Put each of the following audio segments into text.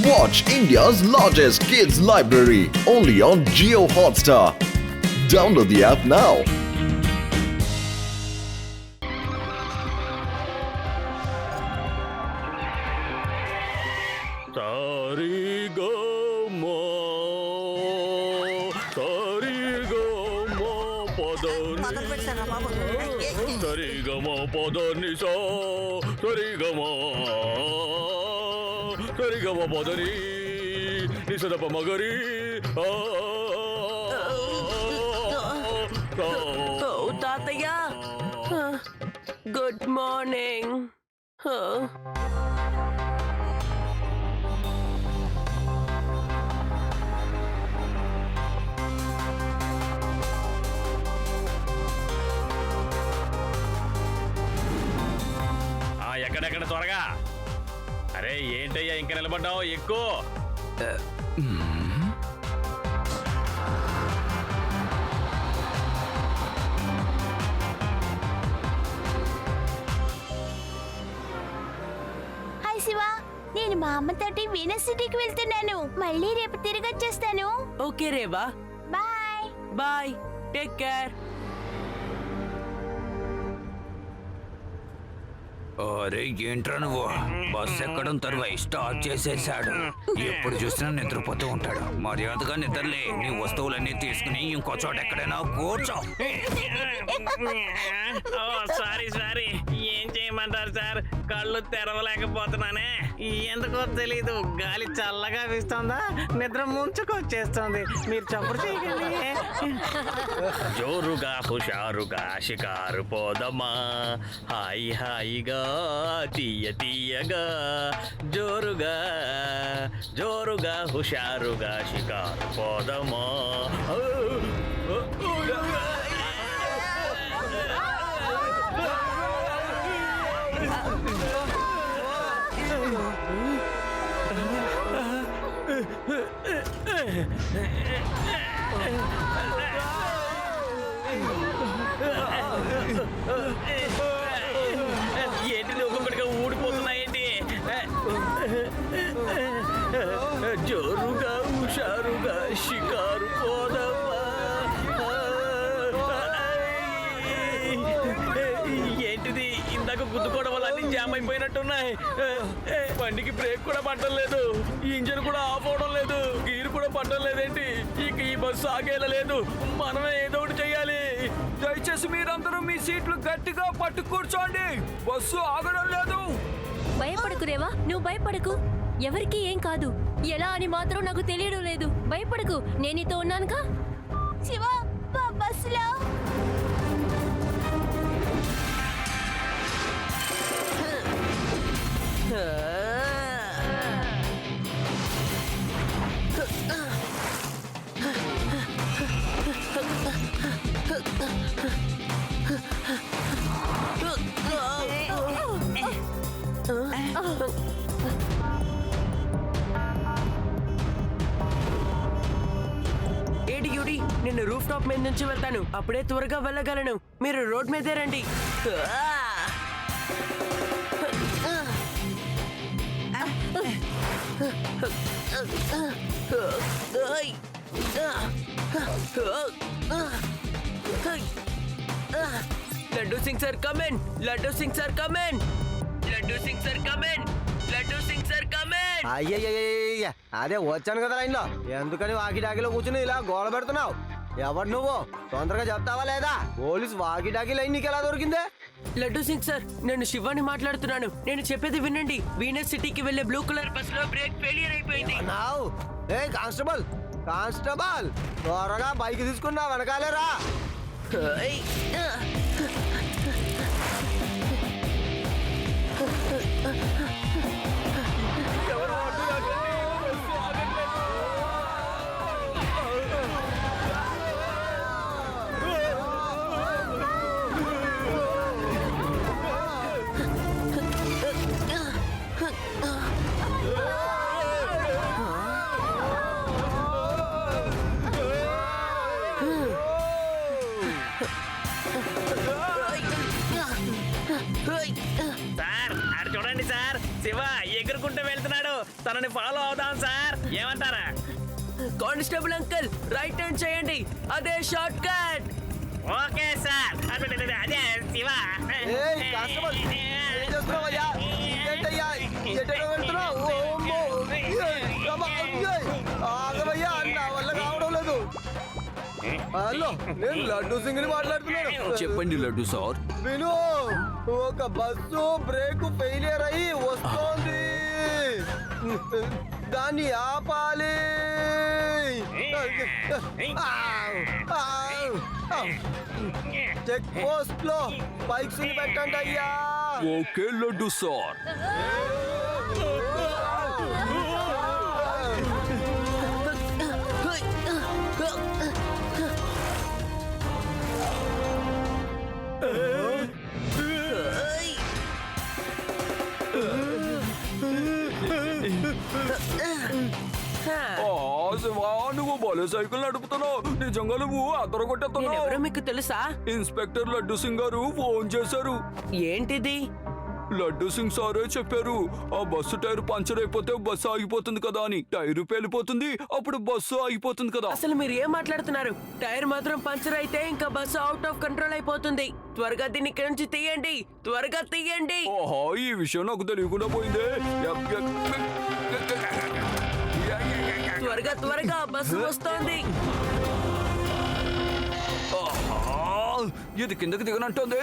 Watch India's largest kids library only on Jio Hotstar. Download the app now. తాతయ్య good morning. ఎక్కడెక్కడ త్వరగా. అరే ఏంటయ్యా ఇంకా నిలబడ్డావు, ఎక్కువ. హాయ్ శివ, నేను మా అమ్మతోటి వీనస్ సిటీకి వెళ్తున్నాను. మళ్ళీ రేపు తిరిగి వచ్చేస్తాను. Okay Reva, bye. Bye, take care. అరే ఏంట్రా నువ్వు, బస్ ఎక్కడం తరువాయి స్టార్ట్ చేసేసాడు. ఎప్పుడు చూసినా నిద్రపోతూ ఉంటాడు. మర్యాదగా నిద్రలే, నీ వస్తువులన్నీ తీసుకుని ఇంకో చోట ఎక్కడైనా కూర్చో. సారీ సారీ, ఏం చేయమంటారు సార్, కళ్ళు తెరవలేకపోతున్నానే. ఎందుకో తెలీదు, గాలి చల్లగా వీస్తుందా, నిద్ర ముంచుకొచ్చేస్తుంది. మీరు చప్పుడు చేయకండి. జోరుగా హుషారుగా షికారు పోదమ్మా, హాయి హాయిగా తీయ తీయగా, జోరుగా జోరుగా హుషారుగా షికారు పోదమ్మా. ఏంటి ఒక్కొక్కడిగా ఊడిపోతున్నాయేంటి? జోరుగా హుషారుగా షికారు పోదమ్మా. ఏంటిది, ఇందాక గుద్దుకోవడం వల్ల అన్ని జామ్ అయిపోయినట్టున్నాయి. బండికి బ్రేక్ కూడా పట్టడం లేదు, ఇంజన్ కూడా ఆఫ్ అవడం లేదు, గీర్ కూడా పట్టడం లేదేంటి? ఇక ఈ బస్సు ఆగేలా లేదు, మనమే ఏదో ఒకటి చెయ్యాలి. దయచేసి మీరందరూ మీ సీట్లు గట్టిగా పట్టు కూర్చోండి, బస్సు ఆగడం లేదు. భయపడకు రేవా, నువ్వు భయపడకు. ఎవరికి ఏం కాదు. ఎలా అని మాత్రం నాకు తెలియడం లేదు. భయపడకు, నేను నీతో ఉన్నానుగా. శివ, బస్సులో ఏంటి యూడి, నేను రూఫ్ టాప్ మీద నుంచి వెళ్తాను, అప్పుడే త్వరగా వెళ్ళగలను. మీరు రోడ్ మీదే రండి. Laddu Singh sir come on, Laddu Singh sir come on, Laddu Singh sir come on, Laddu Singh sir come on. అయ్యయ్య, అదే వచ్చాను కదా లైన్లో. ఎందుకని వాకిడాకిలో కూర్చుని ఇలా గోల పెడుతున్నావు? ఎవరు నువ్వు, తొందరగా చెప్తావా లేదా? పోలీస్ వాకిడాకి లైన్ నీకు ఎలా దొరికిందే? లడ్డూ సింగ్ సార్, నేను శివాని మాట్లాడుతున్నాను. నేను చెప్పేది వినండి. వీనస్ సిటీకి వెళ్లే బ్లూ కలర్ బస్ లో బ్రేక్ ఫెయిలియర్ అయిపోయింది. ఏ కానిస్టేబుల్, కానిస్టేబుల్, త్వరగా బైక్ తీసుకున్నా వెనకాలే రా. సార్, ఆడ చూడండి సార్, శివ తనని ఫాలో అవుదాం సార్, ఏమంటారా? కానిస్టేబుల్ అంకుల్ రైట్ టర్న్ చేయండి, అదే షార్ట్ కట్. Okay sir. అదే శివ. ఏయ్, కానిస్టేబుల్, ఏం చేస్తున్నావయ్యా? ఏంటయ్యా, ఎటెటో వెళ్తున్నావు? ఓమ్మో! ఏయ్, అమ్మా, ఏయ్, ఆగవయ్యా, నా వల్ల కావడం లేదు. హలో, నేను లడ్డు సింగ్ ని మాట్లాడుతున్నాను. చెప్పండి లడ్డు సార్. విను, ఒక బస్సు బ్రేక్ ఫెయిలియర్ అయ్యి వస్తోంది, దాన్ని ఆపాలి. చెక్ పోస్ట్ లో బైక్స్ ని పెట్టండి అయ్యా. Okay laddu sir. నువ్వు భలే సైకిల్ నడుపుతున్నావు, నిజంగా నువ్వు అదరగొట్టేస్తున్నావు. నేనెవరో మీకు తెలుసా? ఇన్స్పెక్టర్ లడ్డు సింగ్ గారు ఫోన్ చేశారు. ఏంటిది? లడ్డు సింగ్ సారే చెప్పారు, ఆ బస్సు టైర్ పంచర్ అయిపోతే బస్సు ఆగిపోతుంది కదా అని. టైర్ పేలిపోతుంది, అప్పుడు బస్సు ఆగిపోతుంది కదా. అసలు మీరు ఏం మాట్లాడుతున్నారు? టైర్ మాత్రం పంచర్ అయితే ఇంకా బస్సు అవుట్ ఆఫ్ కంట్రోల్ అయిపోతుంది. త్వరగా దీన్ని ఇక్కడి నుంచి తీయండి, త్వరగా తీయండి. ఓహో, ఈ విషయం నాకు తెలియకుండా పోయిందే. త్వరగా త్వరగా బస్సు వస్తోంది. ఇది కిందకి దిగనంటుంది.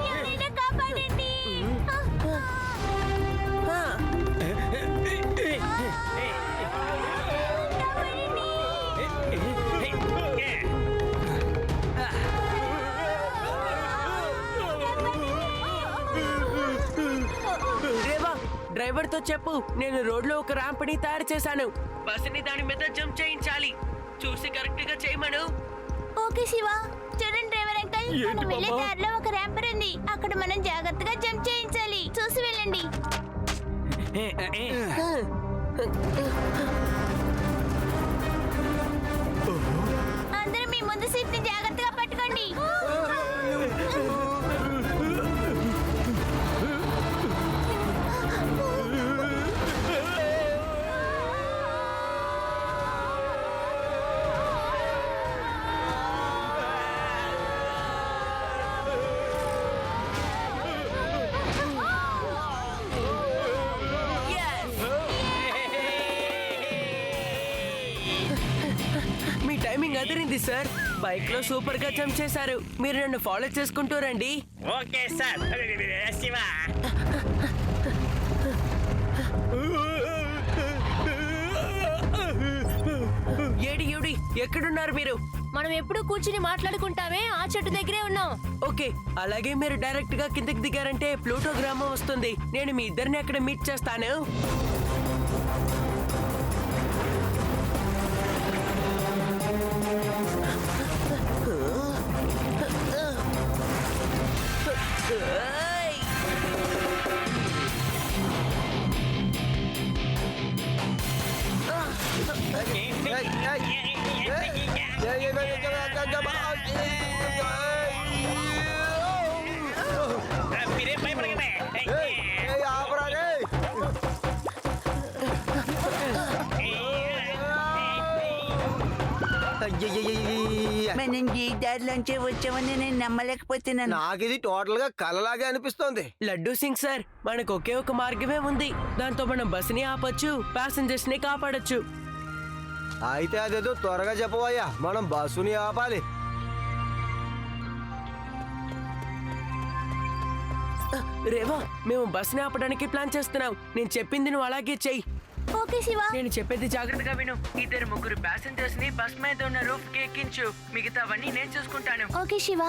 ఎవరైనా కాపాడండి. రేవా, డ్రైవర్ తో చెప్పు, నేను రోడ్ లో ఒక ర్యాంప్ ని తయారు చేశాను. బస్సుని దాని మీద జంప్ చేయించాలి. చూసి కరెక్ట్ గా చేయమను. ఓకే శివ. చూడండి డ్రైవర్ అంకల్, మనం వెళ్ళే దారిలో ఒక ర్యాంపర్ ఉంది, అక్కడ మనం జాగ్రత్తగా జంప్ చేయించాలి. చూసి వెళ్ళండి. అందరూ మీ ముందు సీట్ ని జాగ్రత్తగా పట్టుకోండి. మీ టైమింగ్ అదిరింది సార్. బైక్ లో సూపర్ గా జంప్ చేశారు. మీరు నన్ను ఫాలో చేసుకుంటూ రండి. Okay sir. Shiva. AD AD, ఎక్కడున్నారు మీరు? మనం ఎప్పుడు కూర్చుని మాట్లాడుకుంటామే, ఆ చెట్టు దగ్గరే ఉన్నాం. ఓకే, అలాగే మీరు డైరెక్ట్ గా కిందకి దిగారంటే ప్లూటో గ్రామం వస్తుంది. నేను మీ ఇద్దరిని అక్కడ మీట్ చేస్తాను. మీరే భయపడకండి. మనం ఈ దారిలోంచి వచ్చామని నేను నమ్మలేకపోతున్నాను. నాకు ఇది టోటల్ గా కలలాగే అనిపిస్తోంది. లడ్డూ సింగ్ సార్, మనకు ఒకే ఒక మార్గమే ఉంది. దాంతో మనం బస్సుని ఆపొచ్చు, ప్యాసింజర్స్ ని కాపాడొచ్చు. అయితే అదేదో త్వరగా చెప్పవయ్యా, మనం బస్సుని ఆపాలి. రేవా, మేము బస్సుని ఆపడానికి ప్లాన్ చేస్తున్నాం. నేను చెప్పింది నువ్వు అలాగే చెయ్యి. ఓకే శివ. నేను చెప్పేది జాగ్రత్తగా విను. ఇద్దరు ముగ్గురు ప్యాసింజర్స్ ని బస్ మీద ఉన్న రూఫ్ కి ఎక్కించు. మిగతావన్నీ నేను చూసుకుంటాను. ఓకే శివ.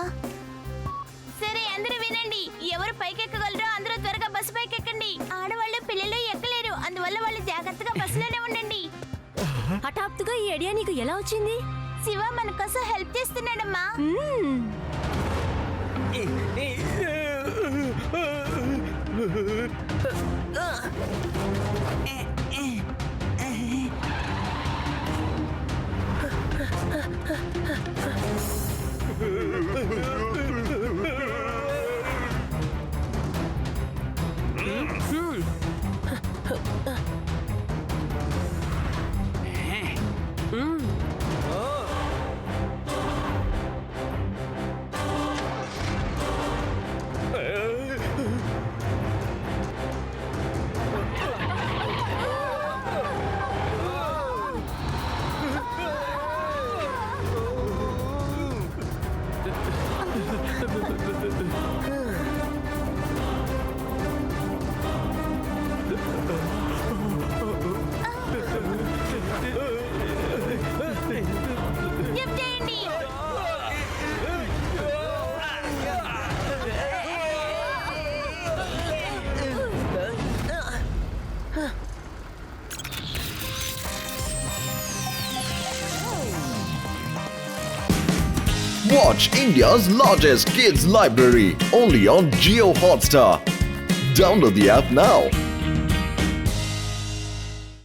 సరే, అందరూ వినండి. ఎవరు పైకెక్కగలరో అందరూ త్వరగా బస్సు పైకెక్కండి. ఆడవాళ్ళు పిల్లలు ఎక్కలేరు, అందువల్ల వాళ్ళు జాగ్రత్తగా బస్సులోనే ఉండండి. హఠాత్తుగా ఈ ఐడియా నీకు ఎలా వచ్చింది? శివ మన కోసం help చేస్తున్నాడమ్మా. Watch India's largest kids library only on Geo Hotstar. Download the app now.